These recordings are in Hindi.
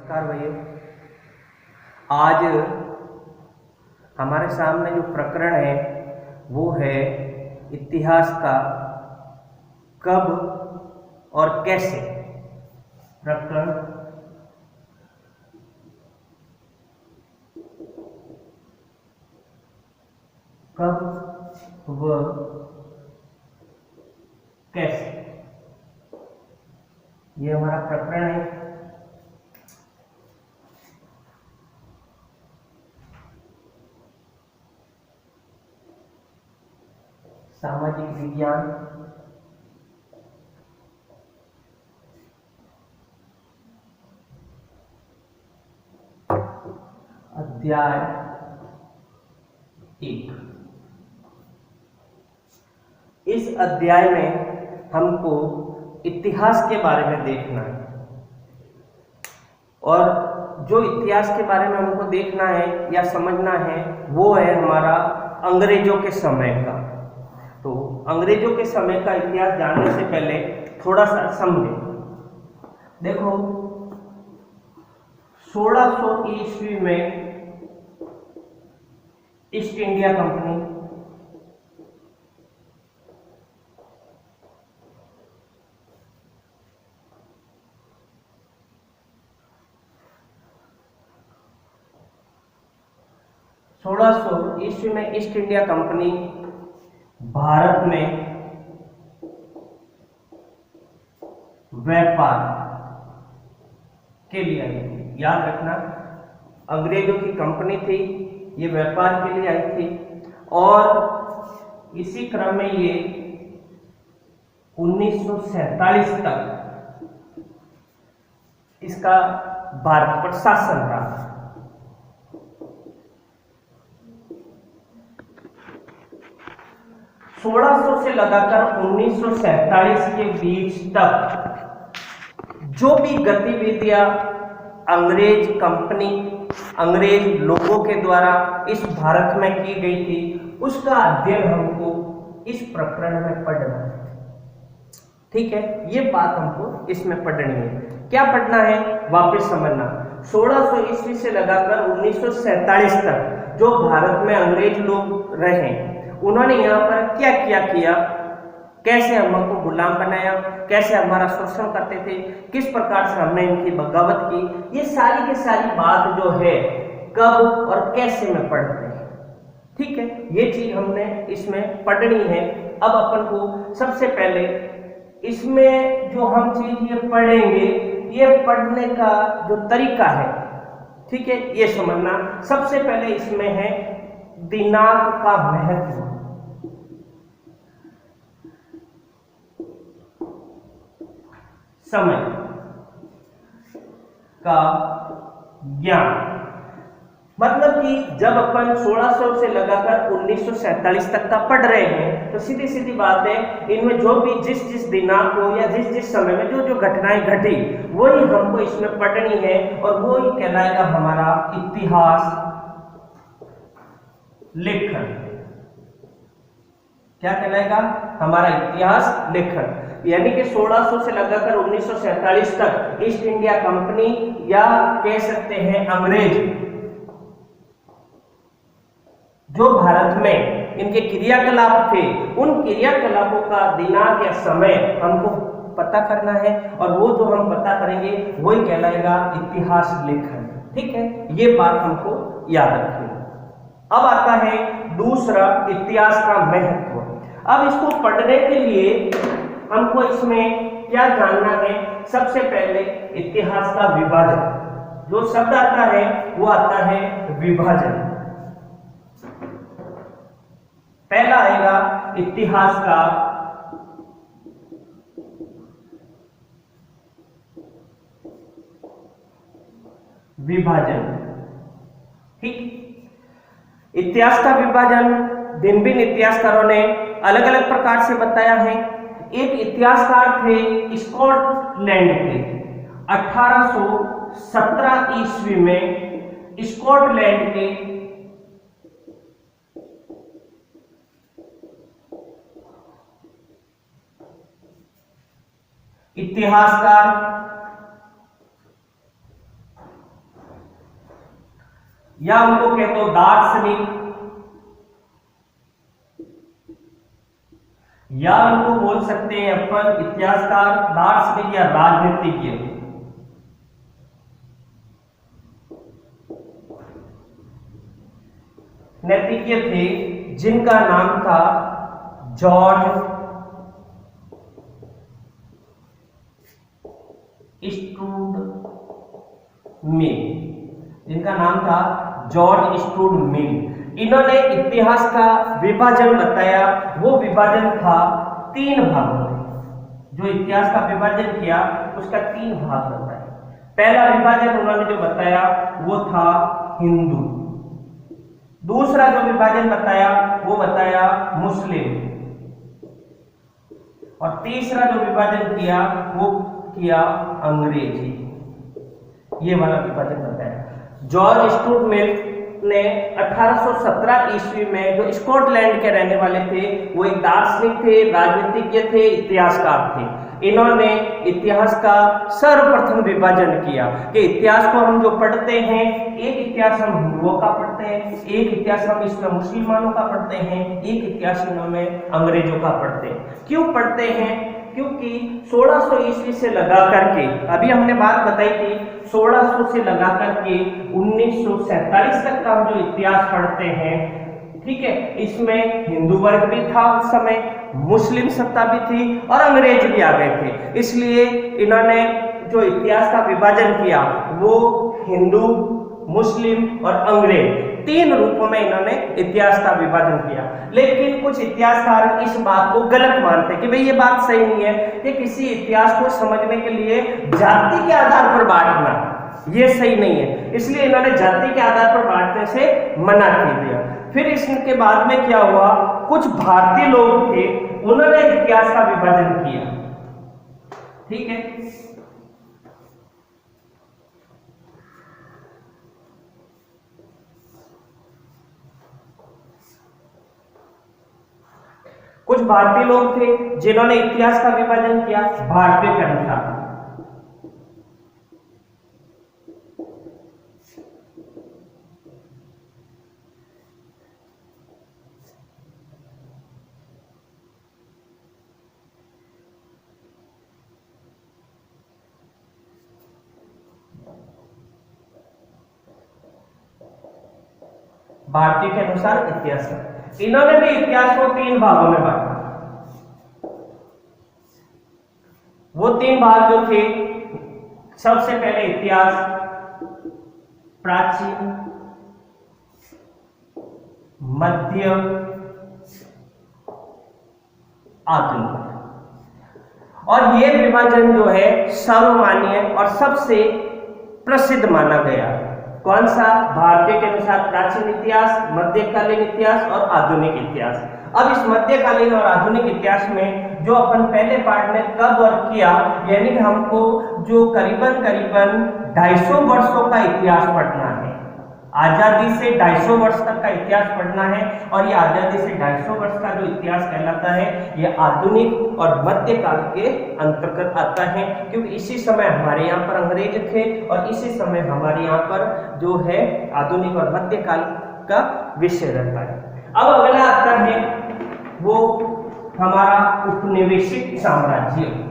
नमस्कार भैया। आज हमारे सामने जो प्रकरण है वो है इतिहास का कब और कैसे। प्रकरण कब व कैसे, ये हमारा प्रकरण है। सामाजिक विज्ञान अध्याय 1। इस अध्याय में हमको इतिहास के बारे में देखना है, और जो इतिहास के बारे में हमको देखना है या समझना है वो है हमारा अंग्रेजों के समय का। तो अंग्रेजों के समय का इतिहास जानने से पहले थोड़ा सा समझें। देखो, 1600 ईस्वी में ईस्ट इंडिया कंपनी ईस्वी में ईस्ट इंडिया कंपनी भारत में व्यापार के लिए आई थी। याद रखना, अंग्रेजों की कंपनी थी, ये व्यापार के लिए आई थी, और इसी क्रम में ये 1947 तक इसका भारत पर शासन रहा। 1600 से लगाकर 1947 के बीच तक जो भी गतिविधियां अंग्रेज कंपनी, अंग्रेज लोगों के द्वारा इस भारत में की गई थी, उसका अध्ययन हमको इस प्रकरण में पढ़ना है। ठीक है, ये बात हमको इसमें पढ़नी है। क्या पढ़ना है, वापस समझना। 1600 ईस्वी से लगाकर 1947 तक जो भारत में अंग्रेज लोग रहे, उन्होंने यहाँ पर क्या क्या किया, कैसे हमको गुलाम बनाया, कैसे हमारा शोषण करते थे, किस प्रकार से हमने इनकी बगावत की, ये सारी की सारी बात जो है कब और कैसे में पढ़ते हैं। ठीक है, ये चीज हमने इसमें पढ़नी है। अब अपन को सबसे पहले इसमें जो हम चीज ये पढ़ेंगे, ये पढ़ने का जो तरीका है, ठीक है, ये समझना। सबसे पहले इसमें है दिनांक का महत्व। समय का ज्ञान, मतलब कि जब अपन 1600 से लगाकर 1947 तक का पढ़ रहे हैं, तो सीधी सीधी बात है, इनमें जो भी जिस दिनांक को या जिस समय में जो घटनाएं घटी, वही हमको इसमें पढ़नी है, और वो ही कहलाएगा हमारा इतिहास लेखन। क्या कहलाएगा, हमारा इतिहास लेखन। यानी कि 1600 से लगाकर 1947 तक ईस्ट इंडिया कंपनी, या कह सकते हैं अंग्रेज, जो भारत में इनके क्रियाकलाप थे, उन क्रियाकलापों का दिनांक या समय हमको पता करना है, और वो जो हम पता करेंगे वही कहलाएगा इतिहास लेखन। ठीक है, ये बात हमको याद रखनी। अब आता है दूसरा, इतिहास का महत्व। अब इसको पढ़ने के लिए हमको इसमें क्या जानना है, सबसे पहले इतिहास का विभाजन। जो शब्द आता है वो आता है विभाजन। पहला आएगा इतिहास का विभाजन। ठीक, इतिहास का विभाजन भिन्न भिन्न इतिहासकारों ने अलग अलग प्रकार से बताया है। एक इतिहासकार थे स्कॉटलैंड के, 1817 ईस्वी में स्कॉटलैंड के इतिहासकार या उनको कहते हो दार्शनिक, या उनको बोल सकते हैं अपन इतिहासकार, दार्शनिक या राजनीतिज्ञ। नैतिज्ञ थे जिनका नाम था जॉर्ज स्टूड मिल, जिनका नाम था जॉर्ज स्टूड मिल। इन्होंने इतिहास का विभाजन बताया, वो विभाजन था 3 भागों में। जो इतिहास का विभाजन किया उसका 3 भाग बताया। पहला विभाजन उन्होंने जो बताया वो था हिंदू, दूसरा जो विभाजन बताया वो बताया मुस्लिम, और तीसरा जो विभाजन किया वो किया अंग्रेजी। ये वाला विभाजन बताया। जॉर्ज स्टूड मिल ने 1817 ईस्वी में, जो स्कॉटलैंड के रहने वाले थे, वो एक दार्शनिक थे, राजनीतिज्ञ थे, इतिहासकार थे। इन्होंने इतिहास का सर्वप्रथम विभाजन किया कि इतिहास को हम जो पढ़ते हैं, एक इतिहास हम हिंदुओं का पढ़ते हैं, एक इतिहास हम इसमें मुसलमानों का पढ़ते हैं, एक इतिहास में अंग्रेजों का पढ़ते हैं। क्यों पढ़ते हैं? क्योंकि 1600 ईस्वी से लगा करके, अभी हमने बात बताई थी, 1600 से लगा करके 1947 तक का हम जो इतिहास पढ़ते हैं, ठीक है, इसमें हिंदू वर्ग भी था उस समय, मुस्लिम सत्ता भी थी और अंग्रेज भी आ गए थे। इसलिए इन्होंने जो इतिहास का विभाजन किया वो हिंदू, मुस्लिम और अंग्रेज 3 रूपों में इन्होंने इतिहास का विभाजन किया। लेकिन कुछ इतिहासकार इस बात को गलत मानते हैं कि भाई ये बात सही नहीं है कि किसी इतिहास को समझने के लिए जाति के आधार पर बांटना, ये सही नहीं है। इसलिए इन्होंने जाति के आधार पर बांटने से मना कर दिया। फिर इसके बाद में क्या हुआ, कुछ भारतीय लोग थे, उन्होंने इतिहास का विभाजन किया, ठीक है। कुछ भारतीय लोग थे जिन्होंने इतिहास का विभाजन किया भारतीय के अनुसार। भारतीय के अनुसार इतिहास का, इन्होंने भी इतिहास को 3 भागों में बांटा। वो 3 भाग जो थे, सबसे पहले इतिहास प्राचीन, मध्य, आधुनिक। और ये विभाजन जो है सर्वमान्य और सबसे प्रसिद्ध माना गया। कौन सा? भारतीय के अनुसार प्राचीन इतिहास, मध्यकालीन इतिहास और आधुनिक इतिहास। अब इस मध्यकालीन और आधुनिक इतिहास में जो अपन पहले पार्ट में कब वर्क किया, यानी कि हमको जो करीबन 250 वर्षों का इतिहास पढ़ना है, आजादी से 250 वर्ष तक का इतिहास पढ़ना है। और ये आजादी से 250 वर्ष का जो इतिहास कहलाता है, ये आधुनिक और मध्यकाल के अंतर्गत आता है, क्योंकि इसी समय हमारे यहाँ पर अंग्रेज थे और इसी समय हमारे यहाँ पर जो है आधुनिक और मध्यकाल का विषय रहता है। अब अगला आता है वो हमारा उपनिवेशिक साम्राज्य।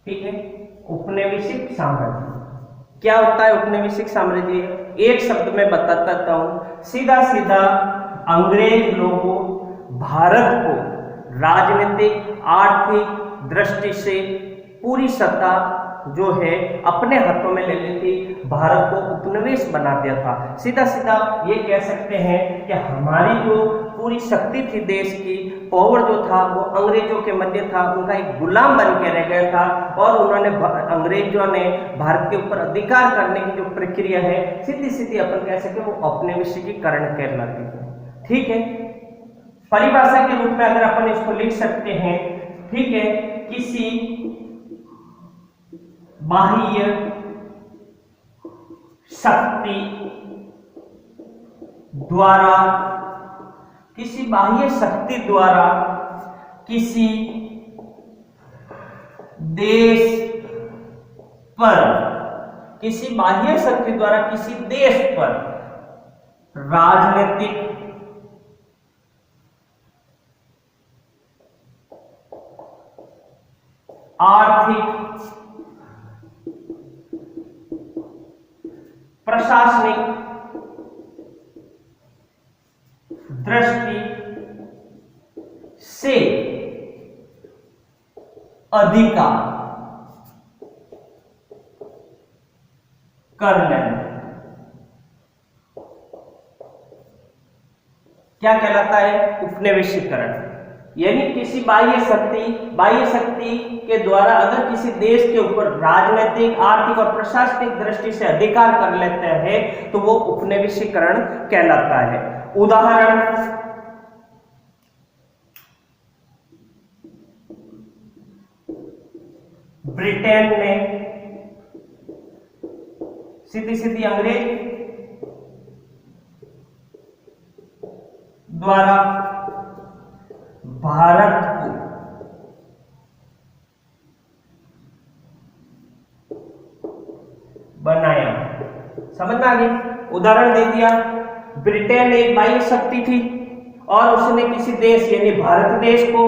ठीक है, उपनिवेशिक साम्राज्य क्या होता है? उपनिवेशिक साम्राज्य एक शब्द में बताता हूं, सीधा सीधा अंग्रेज लोगों भारत को राजनीतिक आर्थिक दृष्टि से पूरी सत्ता जो है अपने हाथों में ले ली थी, भारत को उपनिवेश बना दिया था। सीधा सीधा ये कह सकते हैं कि हमारी जो पूरी शक्ति थी, देश की पावर जो था वो अंग्रेजों के मध्य था, उनका एक गुलाम बन के रह गया था। और उन्होंने अंग्रेजों ने भारत के ऊपर अधिकार करने की जो प्रक्रिया है, सीधी सीधी अपन कह सकते हैं वो औपनिवेशीकरण कहलाती है। ठीक है, परिभाषा के रूप में अगर अपन इसको लिख सकते हैं, ठीक है, किसी बाह्य शक्ति द्वारा, किसी बाह्य शक्ति द्वारा किसी देश पर, किसी बाह्य शक्ति द्वारा किसी देश पर राजनीतिक, आर्थिक, प्रशासनिक दृष्टि से अधिकार कर लेना क्या कहलाता है? उपनिवेशीकरण। यानी किसी बाह्य शक्ति के द्वारा अगर किसी देश के ऊपर राजनीतिक, आर्थिक और प्रशासनिक दृष्टि से अधिकार कर लेते हैं तो वो उपनिवेशीकरण कहलाता है। उदाहरण, ब्रिटेन में सीधी अंग्रेज द्वारा भारत को बनाया। समझ में आ गई? उदाहरण दे दिया, ब्रिटेन एक बाह्य शक्ति थी और उसने किसी देश यानी भारत देश को,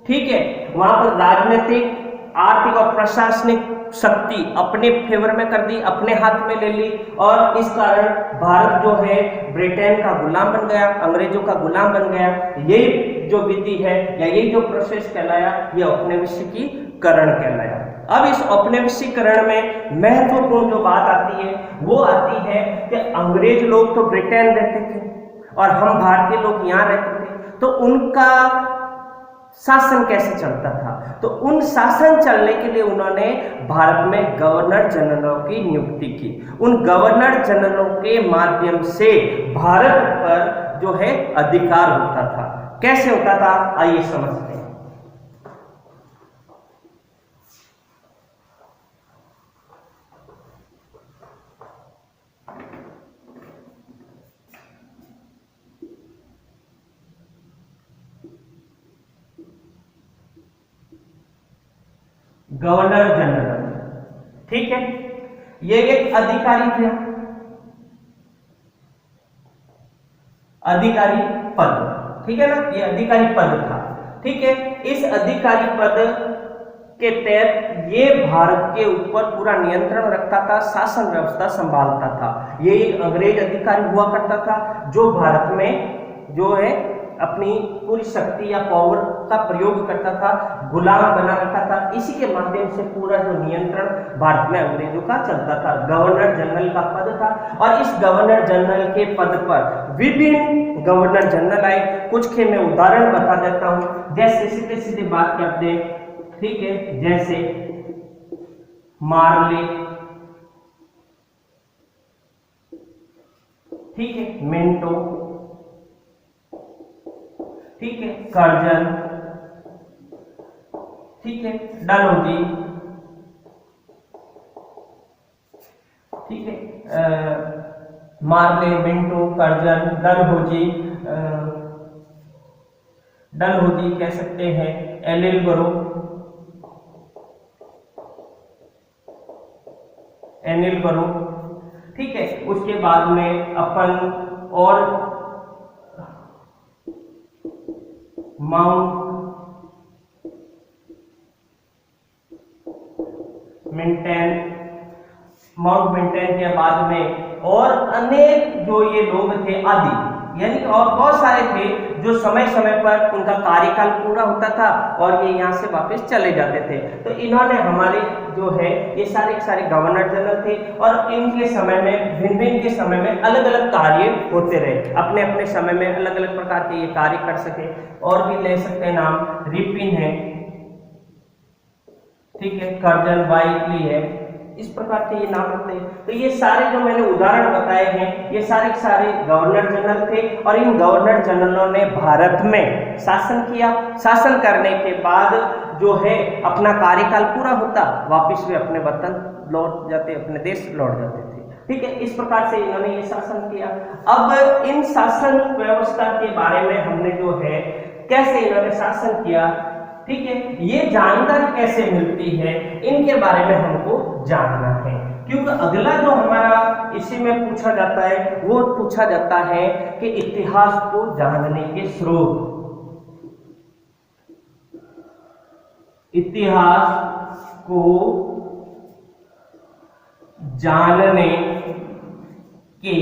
ठीक है, वहां पर राजनीतिक, आर्थिक और प्रशासनिक शक्ति अपने फेवर में कर दी, अपने हाथ में ले ली और इस कारण भारत जो है ब्रिटेन का गुलाम बन गया, अंग्रेजों का गुलाम बन गया। यही जो विधि है या यही जो प्रोसेस कहलाया, यह औपनिवेशीकरण कहलाया। अब इस औपनिवेशीकरण में महत्वपूर्ण जो बात आती है वो आती है कि अंग्रेज लोग तो ब्रिटेन रहते थे और हम भारतीय लोग यहाँ रहते थे, तो उनका शासन कैसे चलता था? तो उन शासन चलने के लिए उन्होंने भारत में गवर्नर जनरलों की नियुक्ति की। उन गवर्नर जनरलों के माध्यम से भारत पर जो है अधिकार होता था। कैसे होता था, आइए समझते हैं। गवर्नर जनरल, ठीक है, ये एक अधिकारी थे, अधिकारी पद, ठीक है ना, ये अधिकारी पद था, ठीक है। इस अधिकारी पद के तहत ये भारत के ऊपर पूरा नियंत्रण रखता था, शासन व्यवस्था संभालता था। ये एक अंग्रेज अधिकारी हुआ करता था जो भारत में जो है अपनी पूरी शक्ति या पावर का प्रयोग करता था, गुलाम बना रखा था। इसी के माध्यम से पूरा जो नियंत्रण भारत में अंग्रेजों का चलता था। गवर्नर जनरल का पद था और इस गवर्नर जनरल के पद पर विभिन्न गवर्नर जनरल आए। कुछ के मैं उदाहरण बता देता हूं, जैसे सीधे सीधे बात करते हैं, ठीक है, जैसे मार्ले, ठीक है, मिंटो, ठीक है, कर्जन, ठीक है, डलहौजी, ठीक है, मार्ले, मिंटो, कर्जन, डलहौजी कह सकते हैं, एनिलबरो, ठीक है। उसके बाद में अपन और माउंट मेंटेन के बाद में और अनेक जो ये लोग थे आदि, यानी और बहुत सारे थे जो समय समय पर उनका कार्यकाल पूरा होता था और ये यहाँ से वापस चले जाते थे। तो इन्होंने हमारे जो है ये सारे गवर्नर जनरल थे और इनके समय में भिन्न के समय में अलग अलग कार्य होते रहे, अपने अपने समय में अलग अलग प्रकार के ये कार्य कर सके। और भी ले सकते हैं नाम, रिपिन है, ठीक है, कर्जन वाइटली है, इस प्रकार के ये नाम होते हैं। तो ये सारे जो मैंने उदाहरण बताए हैं ये सारे के सारे गवर्नर जनरल थे और इन गवर्नर जनरलों ने भारत में शासन किया। शासन करने के बाद जो है अपना कार्यकाल पूरा होता, वापिस वे अपने वतन लौट जाते, अपने देश लौट जाते थे। ठीक है, इस प्रकार से इन्होंने ये शासन किया। अब इन शासन व्यवस्था के बारे में हमने जो है कैसे इन्होंने शासन किया, ठीक है, ये जानकारी कैसे मिलती है, इनके बारे में हमको जानना है। क्योंकि अगला जो हमारा इसी में पूछा जाता है वो पूछा जाता है कि इतिहास को जानने के स्रोत, इतिहास को जानने के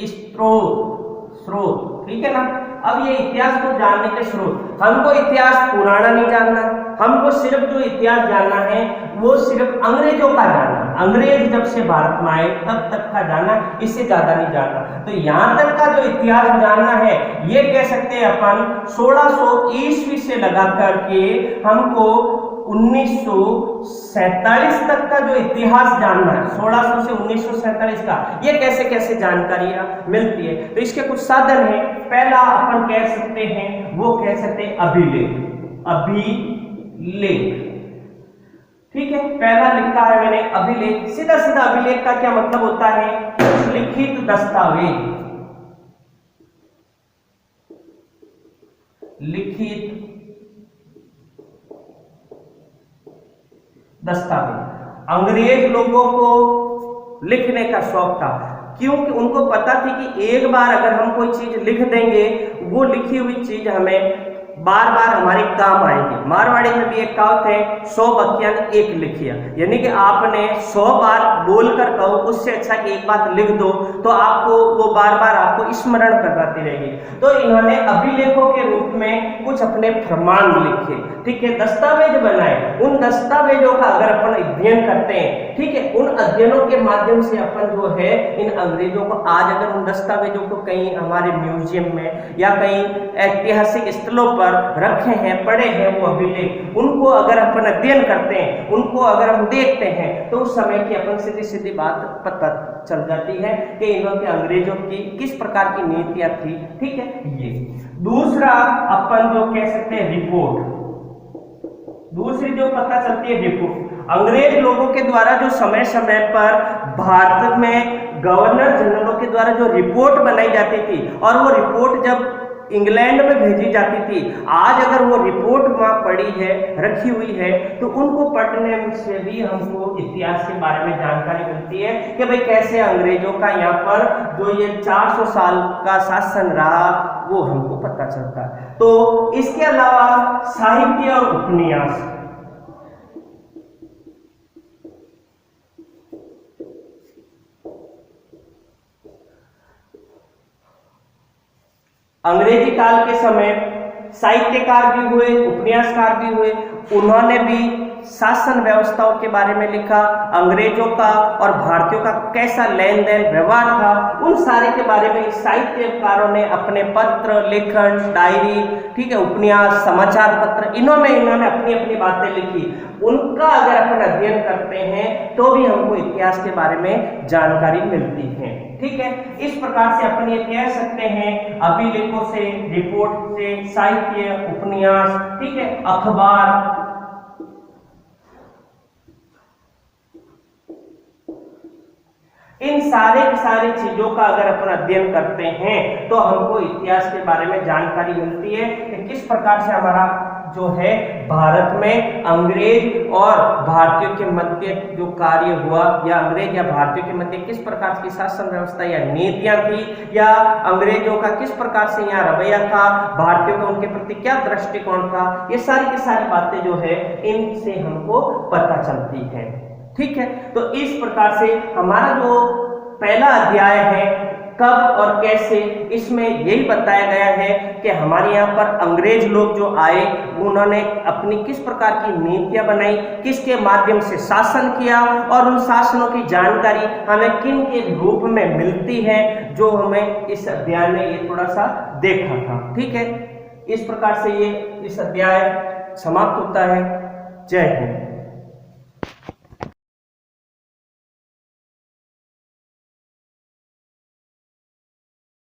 स्रोत, ठीक है ना। अब ये इतिहास को जानने के स्रोत, हमको इतिहास पुराना नहीं जानना, हमको सिर्फ जो इतिहास जानना है वो सिर्फ अंग्रेजों का जानना, अंग्रेज जब से भारत में आए तब तक का जानना, इससे ज्यादा नहीं जानना। तो यहाँ तक का जो इतिहास जानना है ये कह सकते हैं अपन 1600 ईस्वी से लगा करके हमको 1947 तक का जो इतिहास जानना है, 1600 से 1947 का, ये कैसे कैसे जानकारियां मिलती है। तो इसके कुछ साधन हैं। पहला अपन कह सकते हैं वो कह सकते हैं अभिलेख, अभिलेख, ठीक है, पहला लिखा है मैंने अभिलेख। सीधा सीधा अभिलेख का क्या मतलब होता है, लिखित दस्तावेज, लिखित दस्तावेज। अंग्रेज लोगों को लिखने का शौक था, क्योंकि उनको पता थी कि एक बार अगर हम कोई चीज लिख देंगे वो लिखी हुई चीज हमें बार बार हमारे काम आएगी। मारवाड़ी में भी एक कहावत है 100 बकियान एक लिखिया, यानी कि आपने 100 बार बोलकर कहो उससे अच्छा कि एक बात लिख दो तो आपको वो बार बार आपको स्मरण करवाती रहेगी। तो इन्होंने अभिलेखों के रूप में कुछ अपने प्रमाण लिखे, ठीक है, दस्तावेज बनाए। उन दस्तावेजों का अगर अपन अध्ययन करते हैं, ठीक है, उन अध्ययनों के माध्यम से अपन जो है इन अंग्रेजों को आज अगर उन दस्तावेजों को कहीं हमारे म्यूजियम में या कहीं ऐतिहासिक स्थलों पर रखे हैं, पड़े हैं वो अभिलेख, उनको अगर अपन अध्ययन करते हैं, उनको अगर हम देखते हैं तो उस समय की अपन सीधी सीधी बात पता चल जाती है कि इन्होंने अंग्रेजों की किस प्रकार की नीतियां थी, ठीक है। ये दूसरा अपन जो कह सकते हैं रिपोर्ट, दूसरी जो पता चलती है रिपोर्ट। अंग्रेज लोगों के द्वारा जो समय समय पर भारत में गवर्नर जनरलों के द्वारा जो रिपोर्ट बनाई जाती थी और वो रिपोर्ट जब इंग्लैंड में भेजी जाती थी, आज अगर वो रिपोर्ट वहां पड़ी है, रखी हुई है, तो उनको पढ़ने से भी हमको इतिहास के बारे में जानकारी मिलती है कि भाई कैसे अंग्रेजों का यहाँ पर जो ये 400 साल का शासन रहा वो हमको पता चलता है। तो इसके अलावा साहित्य और उपन्यास, अंग्रेजी काल के समय साहित्यकार भी हुए, उपन्यासकार भी हुए, उन्होंने भी शासन व्यवस्थाओं के बारे में लिखा, अंग्रेजों का और भारतीयों का कैसा लेन देन व्यवहार था, उन सारे के बारे में साहित्यकारों ने अपने पत्र, लेखन, डायरी, ठीक है, उपन्यास, समाचार पत्र, इन्होंने अपनी अपनी बातें लिखी। उनका अगर अपन अध्ययन करते हैं तो भी हमको इतिहास के बारे में जानकारी मिलती है, ठीक है। इस प्रकार से अपन ये कह सकते हैं अभिलेखों से, रिपोर्ट से, साहित्य, उपन्यास, ठीक है, अखबार, इन सारी चीजों का अगर अपन अध्ययन करते हैं तो हमको इतिहास के बारे में जानकारी मिलती है कि किस प्रकार से हमारा जो है भारत में अंग्रेज और भारतीयों के मध्य जो कार्य हुआ, या अंग्रेज या भारतीयों के मध्य किस प्रकार की शासन व्यवस्था या नीतियां थी, या अंग्रेजों का किस प्रकार से यहाँ रवैया था, भारतीयों का उनके प्रति क्या दृष्टिकोण था, ये सारी की सारी बातें जो है इनसे हमको पता चलती है, ठीक है। तो इस प्रकार से हमारा जो पहला अध्याय है कब और कैसे, इसमें यही बताया गया है कि हमारे यहाँ पर अंग्रेज लोग जो आए उन्होंने अपनी किस प्रकार की नीतियां बनाई, किसके माध्यम से शासन किया, और उन शासनों की जानकारी हमें किन के रूप में मिलती है, जो हमें इस अध्याय में ये थोड़ा सा देखा था, ठीक है। इस प्रकार से ये इस अध्याय समाप्त होता है। जय हिंद।